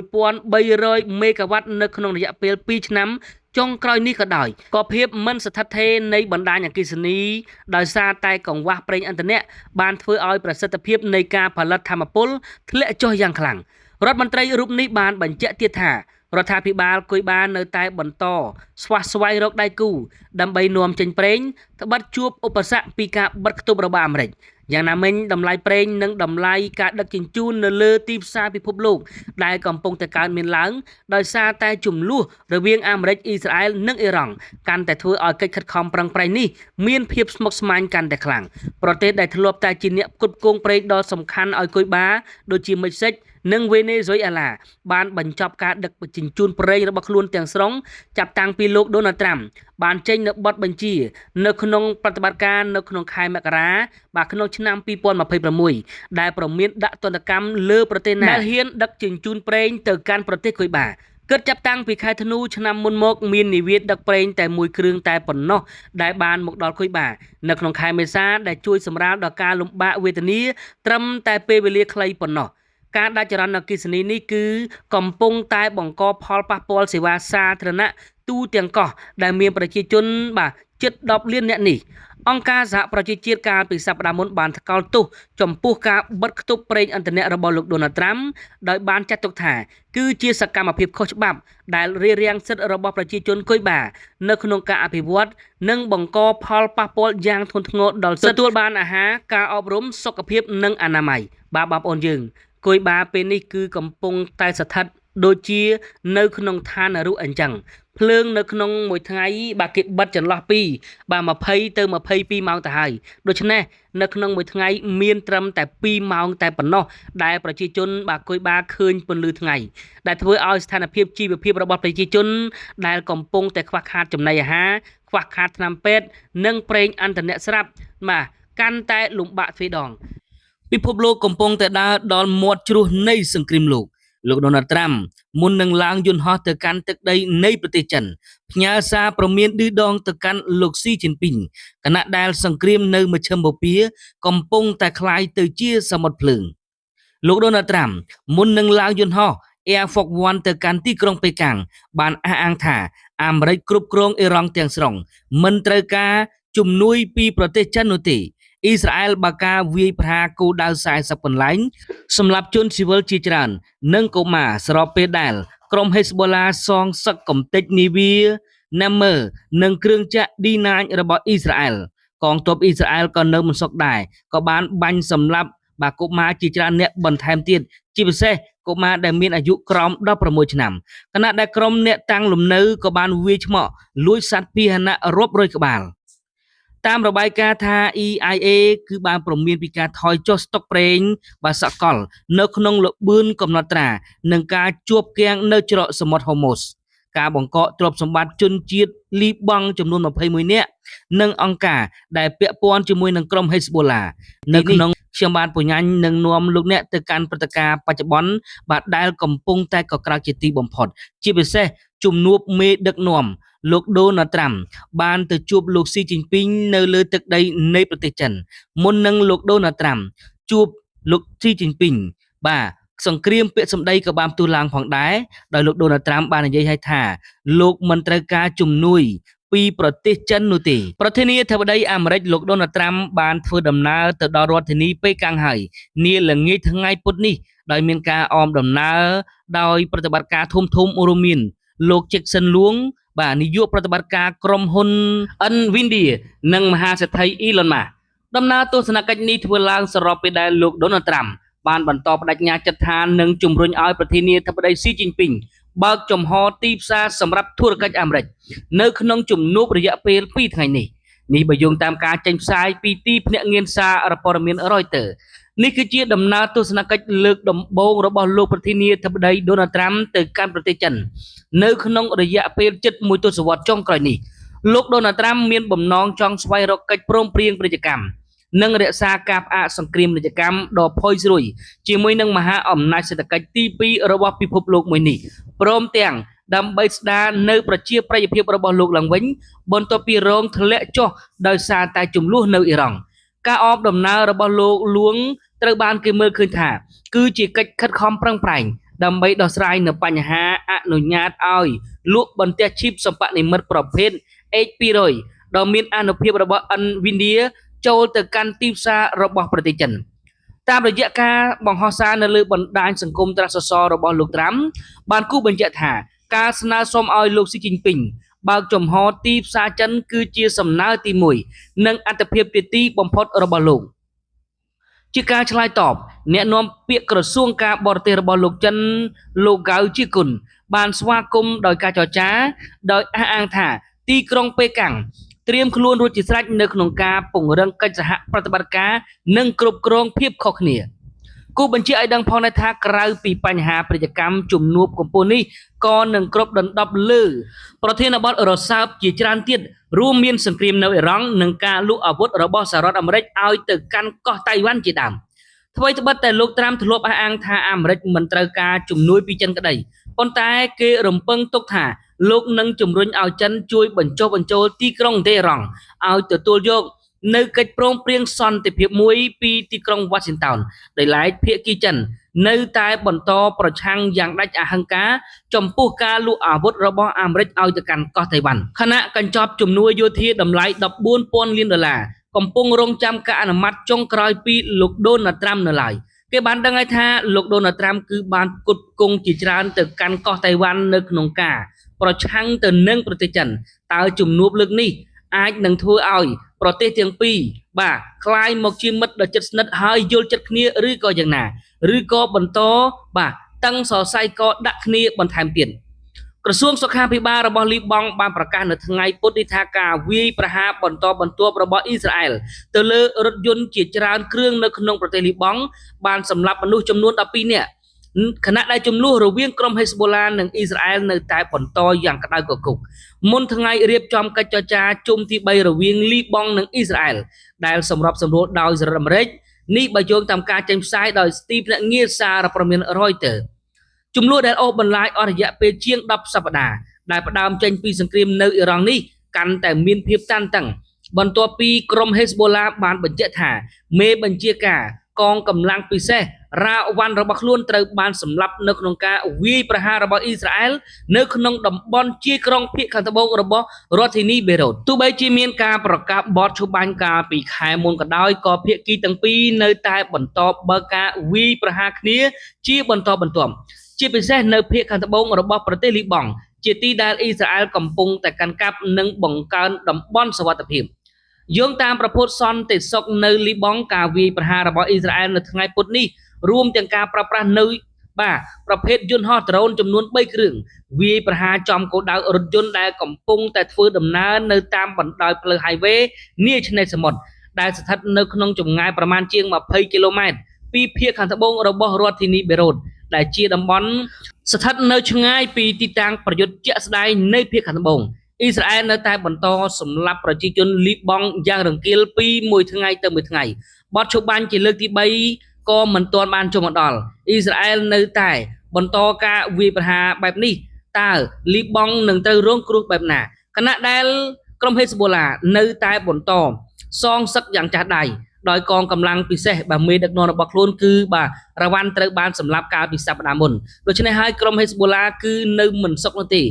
1300មេហ្គាវ៉ាត់នៅក្នុងរយៈពេល2ឆ្នាំចុងក្រោយនេះក៏ដោយក៏ភាពមិនស្ថិតស្ថេរនៃបណ្ដាញអគ្គិសនីដោយសារតែកង្វះប្រេងឥន្ធនៈបានធ្វើឲ្យប្រសិទ្ធភាពនៃការផលិតថាមពលធ្លាក់ចុះយ៉ាងខ្លាំងរដ្ឋមន្ត្រីរូបនេះបានបញ្ជាក់ទៀតថារដ្ឋាភិបាលគុយបានៅតែបន្តស្វះស្វែងរកដៃគូដើម្បីនាំចេញប្រេងត្បិតជួបឧបសគ្គពីការបិទគប់របស់អាមេរិក យ៉ាងណាមិញតម្លៃប្រេងនិងតម្លៃការដឹកជញ្ជូននៅលើទីផ្សារពិភពលោកដែលកំពុងតែកើនមានឡើងដោយសារតែជម្លោះរវាងអាមេរិកអ៊ីស្រាអែលនិងអ៊ីរ៉ង់កាន់តែធ្វើឲ្យកិច្ចខិតខំប្រឹងប្រែងនេះមានភាពស្មុគស្មាញកាន់តែខ្លាំងប្រទេសដែលធ្លាប់តែជាអ្នកផ្គត់ផ្គង់ប្រេងដ៏សំខាន់ឲ្យគុយបាដូចជាមិចស៊ិកនិងវេណេស៊ុយអេឡាបានបញ្ចប់ការដឹកជញ្ជូនប្រេងរបស់ខ្លួនទាំងស្រុងចាប់តាំងពីលោកដូណាល់ត្រាំបានចេញនៅបទបញ្ជានៅក្នុងប្រតិបត្តិការនៅក្នុងខែមករាក្នុងឆ្នាំ2026ដែលប្រមានដាក់ទណ្ឌកម្មលើប្រទេសណាដែលហ៊ានដឹកជញ្ជូនប្រេងទៅកាន់ប្រទេសគុយបាគិតចាប់តាំងពីខែធ្នូឆ្នាំមុនមកមាននាវាដឹកប្រេងតែមួយគ្រឿងតែប៉ុណ្ណោះដែលបានមកដល់គុយបានៅក្នុងខែមេសាដែលជួយសម្រាលដល់ការលំបាកវេទនាត្រឹមតែពេលវេលាខ្លីប៉ុណ្ណោះការដាច់ចរន្តអគ្គិសនីនេះគឺកំពុងតែបង្កផលប៉ះពាល់សេវាសាធារណៈទូទាំងកោះដែលមានប្រជាជនជិត10លាននាក់នេះអង្គការសហប្រជាជាតិកាលពីសប្តាហ៍មុនបានថ្កោលទោសចំពោះការបិទគប់ប្រេងឥន្ធនៈរបស់លោកដូណាល់ត្រាំដោយបានចាត់ទុកថាគឺជាសកម្មភាពខុសច្បាប់ដែលរារាំងសិទ្ធិរបស់ប្រជាជនគុយបានៅក្នុងការអភិវឌ្ឍនិងបង្កផលប៉ះពាល់យ៉ាងធ្ងន់ធ្ងរដល់សិទ្ធិទទួលបានអាហារការអប់រំសុខភាពនិងអនាម័យបងប្អូនយើងគុយបាពេលនេះគឺកំពុងតែស្ថិតដូចជានៅក្នុងឋាននរកអញ្ចឹងភ្លើងនៅក្នុងមួយថ្ងៃគេបិទចន្លោះពី20ទៅ22ម៉ោងទៅហើយដូច្នេះនៅក្នុងមួយថ្ងៃមានត្រឹមតែ2ម៉ោងតែប៉ុណ្ណោះដែលប្រជាជនគុយបាឃើញពន្លឺថ្ងៃដែលធ្វើឲ្យស្ថានភាពជីវភាពរបស់ប្រជាជនដែលកំពុងតែខ្វះខាតចំណីអាហារខ្វះខាតថ្នាំពេទ្យនិងប្រេងឥន្ធនៈស្រាប់កាន់តែលំបាកទ្វេដងពិភពលោកកំពុងតែដើរដល់មាត់ជ្រោះនៃសង្គ្រាមលោកដូណាល់ត្រាំមុននឹងឡើងយន្តហោះទៅកាន់ទឹកដីនៃប្រទេសចិនផ្ញើសារព្រមានឌឺដងទៅកាន់លោកស៊ីជីនពីងគណៈដែលសង្គ្រាមនៅមជ្ឈិមបូព៌ាកំពុងតែคล้ายទៅជាសមុទ្រភ្លើងលោកដូណាល់ត្រាំមុននឹងឡើងយន្តហោះ Air Force One ទៅកាន់ទីក្រុងប៉េកាំងបានអះអាងថាអាមេរិកគ្រប់គ្រងអ៊ីរ៉ង់ទាំងស្រុងមិនត្រូវការជំនួយពីប្រទេសចិននោះទេអ៊ីស្រាអែលបើការវាយប្រហារគោលដៅ40កន្លែងសម្រាប់ជនស៊ីវិលជាច្រើននិងកុមារស្របពេលដែលក្រុមហេសបូឡាសងសឹកកំទេចនាវាណាមើនិងគ្រឿងចក្រ D9 របស់អ៊ីស្រាអែលកងទ័ពអ៊ីស្រាអែលក៏នៅមិនសុខដែរក៏បានបាញ់សម្លាប់កុមារជាច្រើនអ្នកបន្ថែមទៀតជាពិសេសកុមារដែលមានអាយុក្រោម16ឆ្នាំខណៈដែលក្រុមអ្នកតាំងលំនៅក៏បានវាយឆ្មក់លួចសត្វពាហនៈរាប់រយក្បាលតាមរបាយការណ៍ថា EIA គឺបានព្រមានពីការថយចុះស្តុកប្រេងសកលនៅក្នុងល្បឿនកំណត់ត្រានិងការជួបគាំងនៅច្រកសមុទ្រហូម៉ូសការបង្កកទ្រព្យសម្បត្តិជនជាតិលីបង់ចំនួន21នាក់និងអង្គការដែលពាក់ព័ន្ធជាមួយនឹងក្រុមហេសបូឡានៅក្នុងខ្ញុំបានពញ្ញាញនឹងនាំលោកអ្នកទៅកាន់ព្រឹត្តិការណ៍បច្ចុប្បន្នដែលកំពុងតែកក្រើកជាទីបំផុតជាពិសេសជំនួបមេដឹកនាំលោកដូណាល់ត្រាំបានទៅជួបលោកស៊ីជីនពីងនៅលើទឹកដីនៃប្រទេសចិនមុននឹងលោកដូណាល់ត្រាំជួបលោកស៊ីជីនពីងសង្គ្រាមពាក្យសម្ដីក៏បានផ្ទុះឡើងផងដែរដោយលោកដូណាល់ត្រាំបាននិយាយឲ្យថាលោកមិនត្រូវការជំនួយពីប្រទេសចិននោះទេប្រធានាធិបតីអាមេរិកលោកដូណាល់ត្រាំបានធ្វើដំណើរទៅដល់រដ្ឋធានីប៉េកាំងហើយនាល្ងាចថ្ងៃពុធនេះដោយមានការអមដំណើរដោយប្រតិបត្តិការធំរួមមានលោកជិកសិនលួងនាយកប្រតិបត្តិការក្រុមហ៊ុន Nvidia និងមហាសេដ្ឋី Elon Musk ដំណើរទស្សនកិច្ចនេះធ្វើឡើងស្របពេលដែលលោកដូណាល់ត្រាំបានបន្តបដិញ្ញាចិត្តថានឹងជំរុញឲ្យប្រធានាធិបតីស៊ីជីនពីងបើកចំហទីផ្សារសម្រាប់ធុរកិច្ចអាមេរិកនៅក្នុងជំនួបរយៈពេល2ថ្ងៃនេះបើយោងតាមការចេញផ្សាយពីទីភ្នាក់ងារសារព័ត៌មាន Reuters នេះគឺជាដំណើរទស្សនកិច្ចលើកដំបូងរបស់លោកប្រធានាធិបតីដូណាល់ត្រាំទៅកាន់ប្រទេសចិននៅក្នុងរយៈពេលជិត1ទសវត្សរ៍ចុងក្រោយនេះលោកដូណាល់ត្រាំមានបំណងចង់ស្វែងរកកិច្ចព្រមព្រៀងពាណិជ្ជកម្មនិងរក្សាការផ្អាកសង្គ្រាមពាណិជ្ជកម្មដ៏ផុយស្រួយជាមួយនឹងមហាអំណាចសេដ្ឋកិច្ចទី2របស់ពិភពលោកមួយនេះព្រមទាំងដើម្បីស្ដារនៅប្រជាប្រិយភាពរបស់លោកឡើងវិញបន្ទាប់ពីរងធ្លាក់ចុះដោយសារតែចំនួននៅអ៊ីរ៉ង់ការអបដំណើររបស់លោកលួងត្រូវបានគេមើលឃើញថាគឺជាកិច្ចខិតខំប្រឹងប្រែងដើម្បីដោះស្រាយនៅបញ្ហាអនុញ្ញាតឲ្យលក់បន្ទះឈីបសម្បនិមិត្តប្រភេទ H200 ដ៏មានអានុភាពរបស់ Nvidia ចូលទៅកាន់ទីផ្សាររបស់ប្រទេសចិនតាមរយៈការបង្ហោះសារនៅលើបណ្ដាញសង្គមត្រាស់សសររបស់លោកត្រាំបានគូបញ្ជាក់ថាការស្នើសុំឲ្យលោកស៊ីជីនពីងបើកចំហទីផ្សារចិនគឺជាសំណើទី1និងអត្ថប្រយោជន៍ទីបំផុតរបស់លោក ជាការឆ្លើយតបអ្នកនាំពាក្យក្រសួងការបរទេសរបស់លោកចិនលោកកៅជីគុនបានស្វាគមន៍ដោយការចរចាដោយអះអាងថាទីក្រុងប៉េកាំងត្រៀមខ្លួនរួចជាស្រេចនៅក្នុងការពង្រឹងកិច្ចសហប្រតិបត្តិការនិងគ្រប់គ្រងភាពខុសគ្នាគូបញ្ជាក់ឲ្យដឹងផងដែរថាក្រៅពីបញ្ហាពាណិជ្ជកម្មជំនួបកម្ពុជានេះក៏នឹងគ្រប់ដណ្ដប់លើប្រធានបទរសើបជាច្រើនទៀតរួមមានសង្គ្រាមនៅអ៊ីរ៉ង់និងការលក់អាវុធរបស់សហរដ្ឋអាមេរិកឲ្យទៅកាន់កោះតៃវ៉ាន់ជាដើមថ្មីត្បិតតែលោកត្រាំធ្លាប់អះអាងថាអាមេរិកមិនត្រូវការជំនួយពីចិនក្តីប៉ុន្តែគេរំពឹងទុកថាលោកនឹងជំរុញឲ្យចិនជួយបញ្ចុះបញ្ចូលទីក្រុងតេហ៍រ៉ង់ឲ្យទទួលយកនៅកិច្ចព្រមព្រៀងសន្តិភាពមួយពីទីក្រុង Washington ដែលឡែកភាគីចិននៅតែបន្តប្រឆាំងយ៉ាងដាច់អហង្ការចំពោះការលក់អាវុធរបស់អាមេរិកឲ្យទៅកាន់កោះតៃវ៉ាន់ខណៈកញ្ចប់ជំនួយយោធាតម្លៃ $14,000 លានកំពុងរងចាំការអនុម័តចុងក្រោយពីលោកដូណាល់ត្រាំនៅឡើយគេបានដឹងហើយថាលោកដូណាល់ត្រាំគឺបានផ្គត់ផ្គង់ជាច្រើនទៅកាន់កោះតៃវ៉ាន់នៅក្នុងការប្រឆាំងទៅនឹងប្រទេសចិនតើជំនួបលើកនេះអាចនឹងធ្វើឲ្យប្រទេសទាំងពីរបាទคล้ายមកជាមិត្តដ៏ជិតស្និទ្ធហើយយល់ចិត្តគ្នាឬក៏យ៉ាងណាឬក៏បន្តបាទតឹងសរសៃកដាក់គ្នាបន្ថែមទៀតក្រសួងសុខាភិបាលរបស់លីបង់បានប្រកាសនៅថ្ងៃពុធនេះថាការវាយប្រហារបន្តបន្ទាប់របស់អ៊ីស្រាអែលទៅលើរថយន្តជាច្រើនគ្រឿងនៅក្នុងប្រទេសលីបង់បានសម្លាប់មនុស្សចំនួន12នាក់ខណៈដែលចំនួនរវាងក្រុមហេស្បូឡានិងអ៊ីស្រាអែលនៅតែបន្តយ៉ាងក្តៅគគុកមុនថ្ងៃរៀបចំកិច្ចចរចាជុំទី3រវាងលីបង់និងអ៊ីស្រាអែលដែលសម្របសម្រួលដោយសហរដ្ឋអាមេរិកនេះបើយោងតាមការចេញផ្សាយដោយស្ទីវភ្នាក់ងារសារព័ត៌មាន Reuters ចំនួនដែលអូសបន្លាយអស់រយៈពេលជាង10សប្តាហ៍ដែលផ្ដើមចេញពីសង្គ្រាមនៅអ៊ីរ៉ង់នេះកាន់តែមានភាពតានតឹងបន្ទាប់ពីក្រុមហេស្បូឡាបានបញ្ជាក់ថាមេបញ្ជាការកងកម្លាំងពិសេសរ៉ាវ៉ាន់របស់ខ្លួនត្រូវបានសម្លាប់នៅក្នុងការវាយប្រហាររបស់អ៊ីស្រាអែលនៅក្នុងតំបន់ជាក្រុងភាគខាងត្បូងរបស់រដ្ឋធានីបេរូតទោះបីជាមានការប្រកាសបទឈប់បាញ់កាលពីខែមុនក៏ដោយក៏ភាគីទាំងពីរនៅតែបន្តបើកការវាយប្រហារគ្នាជាបន្តបន្ទាប់ជាពិសេសនៅភាគខាងត្បូងរបស់ប្រទេសលីបង់ជាទីដែលអ៊ីស្រាអែលកំពុងតែកាន់កាប់និងបង្កើនតំបន់សុវត្ថិភាពយោងតាមប្រភពសន្តិសុខនៅលីបង់ការវាយប្រហាររបស់អ៊ីស្រាអែលនៅថ្ងៃពុធនេះរួមទាំងការប្រើប្រាស់នៅបាទប្រភេទយន្តហោះដ្រូនចំនួន3គ្រឿងវាយប្រហារចំគោលដៅរថយន្តដែលកំពុងតែធ្វើដំណើរនៅតាមបណ្ដោយផ្លូវ highway នាឆ្នេរសមុទ្រដែលស្ថិតនៅក្នុងចម្ងាយប្រមាណជាង20គីឡូម៉ែត្រពីភាគខាងត្បូងរបស់រដ្ឋធានីបេរូតដែលជាតំបន់ស្ថិតនៅឆ្ងាយពីទីតាំងប្រយុទ្ធជាក់ស្ដែងនៃភាគខាងត្បូងអ៊ីស្រាអែលនៅតែបន្តសម្លាប់ប្រជាជនលីបង់យ៉ាងរង្គាលពីមួយថ្ងៃទៅមួយថ្ងៃបទឈប់បាញ់ជាលើកទី3ក៏មិនទាន់បានចុះមកដល់អ៊ីស្រាអែលនៅតែបន្តការវាយប្រហារបែបនេះតើលីបង់នឹងត្រូវរងគ្រោះបែបណាខណៈដែលក្រុមហេស្បូឡានៅតែបន្តសងសឹកយ៉ាងចាស់ដៃដោយកងកម្លាំងពិសេសបាទមេដឹកនាំរបស់ខ្លួនគឺបាទរ៉ាវ៉ាន់ត្រូវបានសម្លាប់កាលពីសប្តាហ៍មុនដូច្នេះហើយក្រុមហេស្បូឡាគឺនៅមិនសុខនោះទេ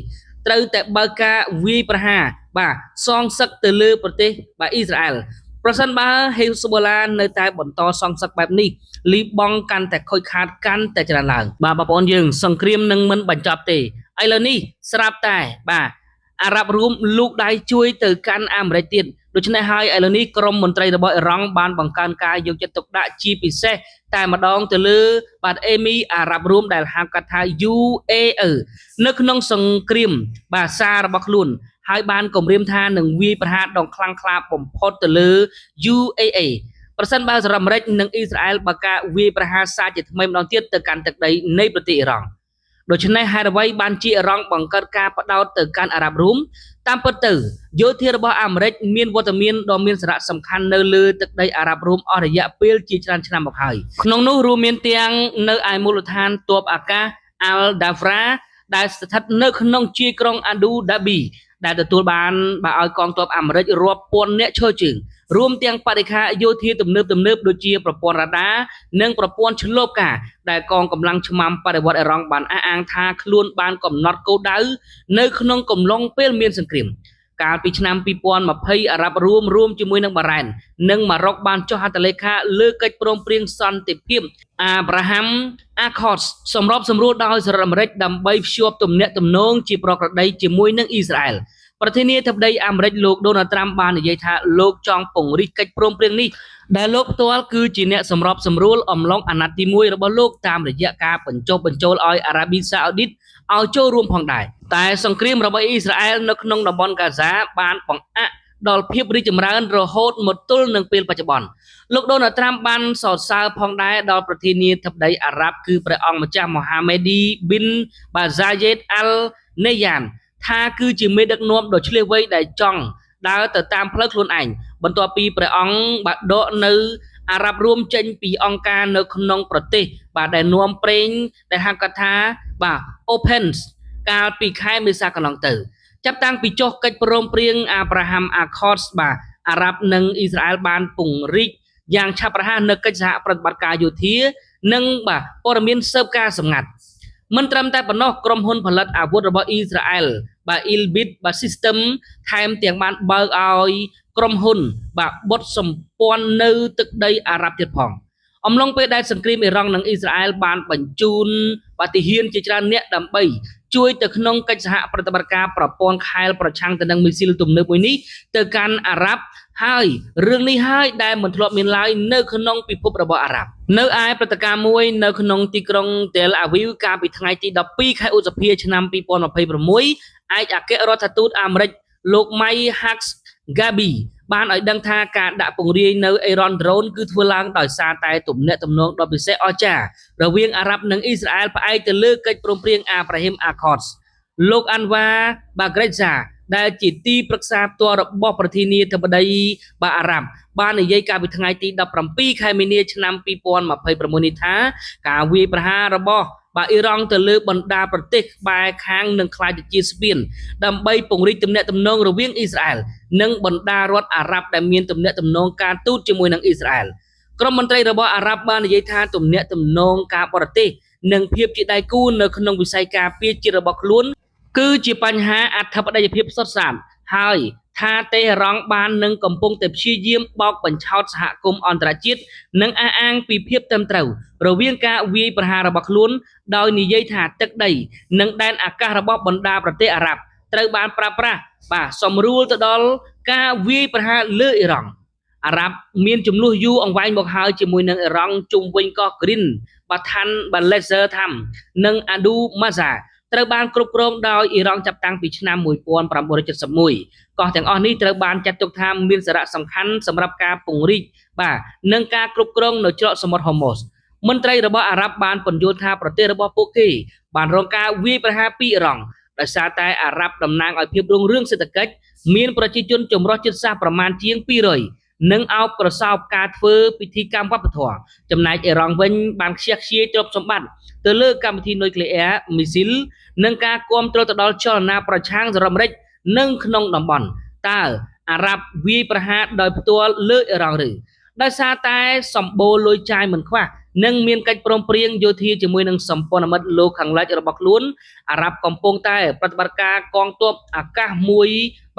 ត្រូវតែបើកការវាយប្រហារបាទសងសឹកទៅលើប្រទេសបាទអ៊ីស្រាអែលប្រសិនបើហេស្បូឡានៅតែបន្តសងសឹកបែបនេះលីបង់កាន់តែខូចខាតកាន់តែច្រើនឡើងបាទបងប្អូនយើងសង្គ្រាមនឹងមិនបញ្ចប់ទេឥឡូវនេះស្រាប់តែបាទអារ៉ាប់រួមលូកដៃជួយទៅកាន់អាមេរិកទៀតដូច្នេះហើយឥឡូវនេះក្រមមន្ត្រីរបស់អ៊ីរ៉ង់បានបង្កើនការយកចិត្តទុកដាក់ជាពិសេសតែម្ដងទៅលើបាទអេមីអារ៉ាប់រួមដែលហៅកាត់ថា UAE នៅក្នុងសង្គ្រាមបាទសាររបស់ខ្លួនហើយបានគម្រាមថានឹងវាយប្រហារដងខ្លាំងក្លាបំផុតទៅលើ UAE ប្រសិនបើសហរដ្ឋអាមេរិកនិងអ៊ីស្រាអែលបើកការវាយប្រហារសារជាថ្មីម្ដងទៀតទៅកាន់ទឹកដីនៃប្រទេសអ៊ីរ៉ង់ដូច្នេះហេតុអ្វីបានជាអ៊ីរ៉ង់បង្កើតការបដោតទៅកាន់អារ៉ាប់រួមតាមពិតទៅយោធារបស់អាមេរិកមានវត្តមានដ៏មានសារៈសំខាន់នៅលើទឹកដីអារ៉ាប់រួមអស់រយៈពេលជាច្រើនឆ្នាំមកហើយក្នុងនោះរួមមានទាំងនៅឯមូលដ្ឋានទ័ពអាកាស Al Dafra ដែលស្ថិតនៅក្នុងជាយក្រុង Abu Dhabi ដែលទទួលបានឲ្យកងទ័ពអាមេរិករាប់ពាន់នាក់ឈរជើងរួមទាំងបរិក្ខារយោធាទំនើបដូចជាប្រព័ន្ធរ៉ាដានិងប្រព័ន្ធឆ្លូបការដែលកងកម្លាំងឆ្មាំបដិវត្តអ៊ីរ៉ង់បានអះអាងថាខ្លួនបានកំណត់គោលដៅនៅក្នុងកំឡុងពេលមានសង្គ្រាមកាលពីឆ្នាំ2020អារ៉ាប់រួមជាមួយនឹងបារ៉ែននិងម៉ារ៉ុកបានចុះហត្ថលេខាលើកិច្ចព្រមព្រៀងសន្តិភាព Abraham Accords សម្របសម្រួលដោយសហរដ្ឋអាមេរិកដើម្បីភ្ជាប់ទំនាក់ទំនងជាប្រក្រតីជាមួយនឹងអ៊ីស្រាអែល ប្រធានាធិបតីអាមេរិកលោកដូណាល់ត្រាំបាននិយាយថាលោកចង់ពង្រីកកិច្ចព្រមព្រៀងនេះដែលលោកផ្ទាល់គឺជាអ្នកសម្របសម្រួលអំឡុងអាណត្តិទី1របស់លោកតាមរយៈការបញ្ចុះបញ្ចូលឲ្យអារ៉ាប៊ីសាអូឌីតឲ្យចូលរួមផងដែរតែសង្គ្រាមរបស់អ៊ីស្រាអែលនៅក្នុងតំបន់ហ្គាហ្សាបានបង្អាក់ដល់ភាពរីកចម្រើនរហូតមកទល់នឹងពេលបច្ចុប្បន្នលោកដូណាល់ត្រាំបានសរសើរផងដែរដល់ប្រធានាធិបតីអារ៉ាប់គឺព្រះអង្គម្ចាស់មូហាម៉េឌីប៊ីនបាហ្សាយេតអាល់នេយ៉ានថាគឺជាមេដឹកនាំដ៏ឈ្លាសវៃដែលចង់ដើរទៅតាមផ្លូវខ្លួនឯងបន្ទាប់ពីព្រះអង្គបានដកនៅអារ៉ាប់រួមចេញពីអង្គការនៅក្នុងប្រទេសបាទដែលនាំប្រេងដែលហៅកាត់ថាបាទ Opens កាលពីខែមេសាកន្លងទៅចាប់តាំងពីចុះកិច្ចព្រមព្រៀង Abraham Accords បាទអារ៉ាប់និងអ៊ីស្រាអែលបានពង្រីកយ៉ាងឆាប់រហ័សនៅកិច្ចសហប្រតិបត្តិការយោធានិងបាទព័ត៌មានស៊ើបការសម្ងាត់មិនត្រឹមតែប៉ុណ្ណោះក្រុមហ៊ុនផលិតអាវុធរបស់អ៊ីស្រាអែលបាទ Elbit បាទ System ថែមទាំងបានបើកឲ្យក្រុមហ៊ុនបាទបុតសម្ព័ន្ធនៅទឹកដីអារ៉ាប់ទៀតផងអំឡុងពេលដែលសង្គ្រាមអ៊ីរ៉ង់និងអ៊ីស្រាអែលបានបញ្ជូនបាទទាហានជាច្រើនអ្នកដើម្បីជួយទៅក្នុងកិច្ចសហប្រតិបត្តិការប្រព័ន្ធខែលប្រឆាំងទៅនឹងមីស៊ីលទំនើបមួយនេះទៅកាន់អារ៉ាប់ហើយរឿងនេះហើយដែលមិនធ្លាប់មានឡើយនៅក្នុងពិភពរបស់អារ៉ាប់នៅឯព្រឹត្តិការណ៍មួយនៅក្នុងទីក្រុង Tel Aviv កាលពីថ្ងៃទី12ខែឧសភាឆ្នាំ2026ឯកអគ្គរដ្ឋទូតអាមេរិកលោក Mike Hacks Gabi បានឲ្យដឹងថាការដាក់ពង្រាយនៅអេរ៉ុនដ្រូនគឺធ្វើឡើងដោយសារតែទំនាក់ទំនងដ៏ពិសេសអស្ចារ្យរវាងអារ៉ាប់និងអ៊ីស្រាអែលផ្អែកទៅលើកិច្ចព្រមព្រៀង Abraham Accords លោក Anwar Bagrecha ដែលជាទីប្រឹក្សាផ្ទាល់របស់ប្រធានាធិបតីបាទអារ៉ាប់បាននិយាយកាលពីថ្ងៃទី17ខែមីនាឆ្នាំ2026នេះថាការវាយប្រហាររបស់បាទអ៊ីរ៉ង់ទៅលើបណ្ដាប្រទេសក្បែរខាងនឹងក្លាយទៅជាស្ពានដើម្បីពង្រីកទំនាក់ទំនងរវាងអ៊ីស្រាអែលនិងបណ្ដារដ្ឋអារ៉ាប់ដែលមានទំនាក់ទំនងការទូតជាមួយនឹងអ៊ីស្រាអែលក្រុមមន្ត្រីរបស់អារ៉ាប់បាននិយាយថាទំនាក់ទំនងការបរទេសនិងភាពជាដៃគូនៅក្នុងវិស័យការពារជាតិរបស់ខ្លួនគឺជាបញ្ហាអធិបតេយ្យភាពសុទ្ធសាធហើយថាតេហេរ៉ង់បាននឹងកំពុងតែព្យាយាមបោកបញ្ឆោតសហគមន៍អន្តរជាតិនិងអះអាងពីភាពត្រឹមត្រូវរវាងការវាយប្រហាររបស់ខ្លួនដោយនិយាយថាទឹកដីនិងដែនអាកាសរបស់បណ្ដាប្រទេសអារ៉ាប់ត្រូវបានប្រើប្រាស់បាទសម្រួលទៅដល់ការវាយប្រហារលើអ៊ីរ៉ង់អារ៉ាប់មានចំនួនយូរអង្វែងមកហើយជាមួយនឹងអ៊ីរ៉ង់ជុំវិញកោះ Green បាទឋានបាទ Laser Tham និង Adu Mazaត្រូវបានគ្រប់គ្រងដោយអ៊ីរ៉ង់ចាប់តាំងពីឆ្នាំ1971កោះទាំងអស់នេះត្រូវបានចាត់ទុកថាមានសារៈសំខាន់សម្រាប់ការពង្រីកបាទនិងការគ្រប់គ្រងនៅច្រកសមុទ្រ Hormuz មន្ត្រីរបស់អារ៉ាប់បានពន្យល់ថាប្រទេសរបស់ពួកគេបានរងការវាយប្រហារពីអ៊ីរ៉ង់ដោយសារតែអារ៉ាប់តំណាងឲ្យភាពរុងរឿងសេដ្ឋកិច្ចមានប្រជាជនចម្រុះជាតិសាសន៍ប្រមាណជាង200និងអោបក្រសោបការធ្វើពិធីកម្មវប្បធម៌ចំណែកអ៊ីរ៉ង់វិញបានខ្ជះខ្ជាយទ្រព្យសម្បត្តិទៅលើកម្មវិធីនុយក្លេអ៊ែរមីស៊ីលនិងការគាំទ្រទៅដល់ចលនាប្រឆាំងសហរដ្ឋអាមេរិកនិងក្នុងតំបន់តើអារ៉ាប់វាយប្រហារដោយផ្ទាល់លើអ៊ីរ៉ង់ឬដោយសារតែសម្បូរលុយចាយមិនខ្វះនិងមានកិច្ចព្រមព្រៀងយោធាជាមួយនឹងសម្ព័ន្ធមិត្តលោកខាងលិចរបស់ខ្លួនអារ៉ាប់កំពុងតែប្រតិបត្តិការកងទ័ពអាកាសមួយ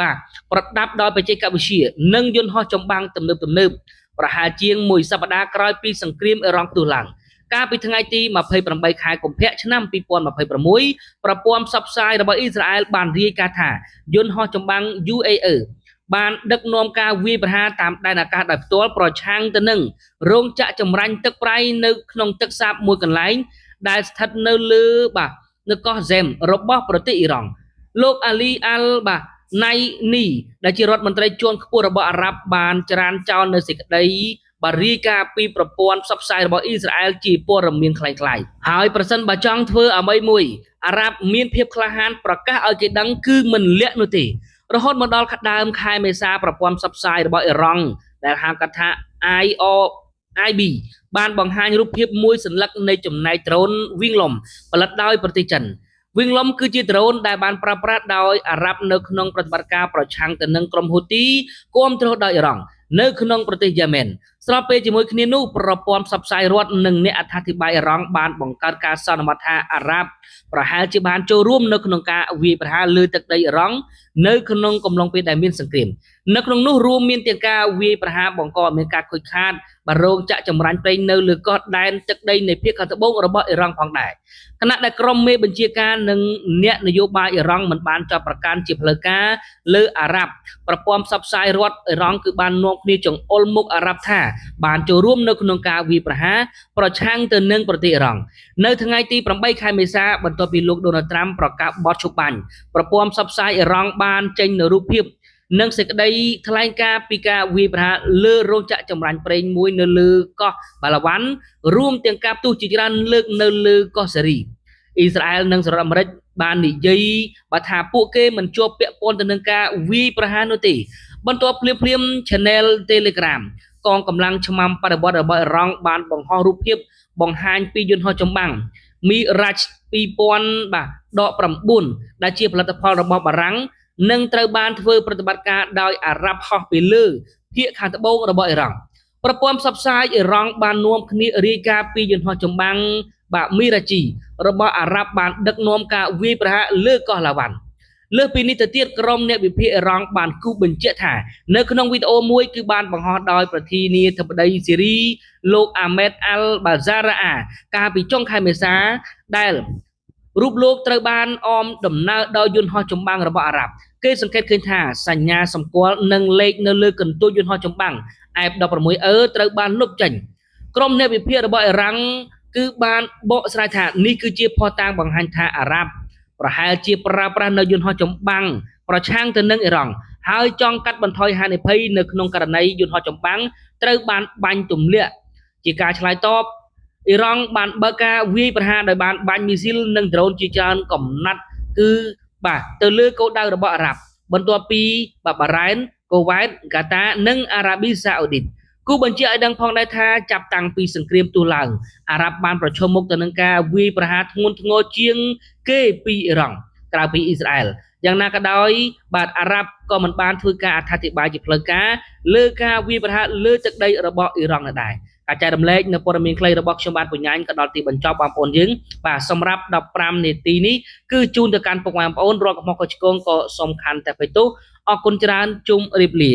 បាទប្រដាប់ដោយបច្ចេកវិទ្យានិងយន្តហោះចម្បាំងទំនើបប្រហែលជាងមួយសប្តាហ៍ក្រោយពីសង្គ្រាមអ៊ីរ៉ង់ផ្ទុះឡើងកាលពីថ្ងៃទី28ខែកុម្ភៈឆ្នាំ2026ប្រព័ន្ធផ្សព្វផ្សាយរបស់អ៊ីស្រាអែលបានរាយការណ៍ថាយន្តហោះចម្បាំង UAE បានដឹកនាំការវាយប្រហារតាមដែនអាកាសដោយផ្ទាល់ប្រឆាំងទៅនឹងរោងចក្រចម្រាញ់ទឹកប្រៃនៅក្នុងទឹកសាបមួយកន្លែងដែលស្ថិតនៅលើបាទនៅកោះ Zem របស់ប្រទេសអ៊ីរ៉ង់លោកអាលីអាល់បាទណៃនីដែលជារដ្ឋមន្ត្រីជាន់ខ្ពស់របស់អារ៉ាប់បានច្រានចោលនៅសេចក្តីបាទរាយការណ៍ពីប្រព័ន្ធផ្សព្វផ្សាយរបស់អ៊ីស្រាអែលជាព័ត៌មានคล้ายៗហើយប្រសិនបើចង់ធ្វើអ្វីមួយអារ៉ាប់មានភាពក្លាហានប្រកាសឲ្យគេដឹងគឺមិនលាក់នោះទេរហូតមកដល់ដើមខែមេសាប្រព័ន្ធផ្សព្វផ្សាយរបស់អ៊ីរ៉ង់ដែលហៅកាត់ថា IOIB បានបង្ហាញរូបភាពមួយសន្លឹកនៃចំណែកដ្រូនវិញលំផលិតដោយប្រទេសចិនវិញលំគឺជាដ្រូនដែលបានប្រើប្រាស់ដោយអារ៉ាប់នៅក្នុងប្រតិបត្តិការប្រឆាំងទៅនឹងក្រុមហ៊ូទីគាំទ្រដោយអ៊ីរ៉ង់នៅក្នុងប្រទេសយេម៉ែន ស្របពេលជាមួយគ្នានោះប្រព័ន្ធផ្សព្វផ្សាយរដ្ឋនិងអ្នកអត្ថាធិប្បាយអ៊ីរ៉ង់បានបង្កើតការសន្មតថាអារ៉ាប់ប្រហែលជាបានចូលរួមនៅក្នុងការវាយប្រហារលើទឹកដីអ៊ីរ៉ង់នៅក្នុងកំឡុងពេលដែលមានសង្គ្រាមនៅក្នុងនោះរួមមានទាំងការវាយប្រហារបង្កឲ្យមានការខូចខាតបារោងចាក់ចម្រាញ់ប្រេងនៅលើកោះដែនទឹកដីនៃភាគខាងត្បូងរបស់អ៊ីរ៉ង់ផងដែរខណៈដែលក្រុមមេបញ្ជាការនិងអ្នកនយោបាយអ៊ីរ៉ង់មិនបានចាប់ប្រកាន់ជាផ្លូវការលើអារ៉ាប់ប្រព័ន្ធផ្សព្វផ្សាយរដ្ឋអ៊ីរ៉ង់គឺបាននាំគ្នាចង្អុលមុខអារ៉ាប់ថាបានចូលរួមនៅក្នុងការវាយប្រហារប្រឆាំងទៅនឹងប្រទេសអ៊ីរ៉ង់នៅថ្ងៃទី8ខែមេសាបន្ទាប់ពីលោកដូណាល់ត្រាំប្រកាសបទឈប់បាញ់ប្រព័ន្ធផ្សព្វផ្សាយអ៊ីរ៉ង់បានចេញនូវរូបភាពនិងសេចក្តីថ្លែងការណ៍ពីការវាយប្រហារលើរោងចក្រចម្រាញ់ប្រេងមួយនៅលើកោះបាឡាវ៉ាន់រួមទាំងការផ្ទុះជាច្រើនលើកនៅលើកោះសេរីអ៊ីស្រាអែលនិងសហរដ្ឋអាមេរិកបាននិយាយថាពួកគេមិនជាប់ពាក់ព័ន្ធទៅនឹងការវាយប្រហារនោះទេបន្ទាប់ភ្លាម Channel Telegram កងកម្លាំងឆ្មាំបដិវត្តរបស់អ៊ីរ៉ង់បានបង្ហោះរូបភាពបង្ហាញពីយន្តហោះចម្បាំង Mirage 2000ដក9ដែលជាផលិតផលរបស់បារាំងនឹងត្រូវបានធ្វើប្រតិបត្តិការដោយអារ៉ាប់ហោះពីលើភាគខាងត្បូងរបស់អ៊ីរ៉ង់ប្រព័ន្ធផ្សព្វផ្សាយអ៊ីរ៉ង់បាននាំគ្នារាយការណ៍ពីយន្តហោះចម្បាំងMirage របស់អារ៉ាប់បានដឹកនាំការវាយប្រហារលើកោះឡាវ៉ាន់លើសពីនេះទៅទៀតក្រុមអ្នកវិភាគអ៊ីរ៉ង់បានគូសបញ្ជាក់ថានៅក្នុងវីដេអូមួយគឺបានបង្ហោះដោយប្រធានាធិបតីស៊េរីលោកអាមេតអាល់បាហ្សារ៉ាកាលពីចុងខែមេសាដែលរូបលោកត្រូវបានអមដំណើរដោយយន្តហោះចម្បាំងរបស់អារ៉ាប់គេសង្កេតឃើញថាសញ្ញាសម្គាល់និងលេខនៅលើកន្ទុយយន្តហោះចម្បាំង F16E ត្រូវបានលុបចេញក្រុមអ្នកវិភាគរបស់អ៊ីរ៉ង់គឺបានបកស្រាយថានេះគឺជាភស្តុតាងបង្ហាញថាអារ៉ាប់ប្រហែលជាប្រើប្រាស់នៅយន្តហោះចម្បាំងប្រឆាំងទៅនឹងអ៊ីរ៉ង់ហើយចង់កាត់បន្ថយហានិភ័យនៅក្នុងករណីយន្តហោះចម្បាំងត្រូវបានបាញ់ទម្លាក់ជាការឆ្លើយតបអ៊ីរ៉ង់បានបើកការវាយប្រហារដោយបានបាញ់មីស៊ីលនិងដ្រូនជាច្រើនកំណាត់គឺទៅលើគោលដៅរបស់អារ៉ាប់បន្ទាប់ពីបារ៉ែន កូវ៉ែត កាតានិងអារ៉ាប៊ីសាអូឌីតគូបញ្ជាក់ឲ្យដឹងផងដែរថាចាប់តាំងពីសង្គ្រាមទូឡើងអារ៉ាប់បានប្រឈមមុខទៅនឹងការវាយប្រហារធ្ងន់ធ្ងរជាងគេពីអ៊ីរ៉ង់ក្រៅពីអ៊ីស្រាអែលយ៉ាងណាក៏ដោយអារ៉ាប់ក៏មិនបានធ្វើការអត្ថាធិប្បាយជាផ្លូវការលើការវាយប្រហារលើទឹកដីរបស់អ៊ីរ៉ង់នៅដែរការចែករំលែកនៅព័ត៌មានខ្លីរបស់ខ្ញុំបាទបញ្ញាញក៏ដល់ទីបញ្ចប់បងប្អូនយើងសម្រាប់15នាទីនេះគឺជូនទៅកាន់ពុកម៉ែបងប្អូនរាល់កំហុសខុសឆ្គងក៏សំខាន់តែបិទទោសអរគុណច្រើនជុំរៀបលា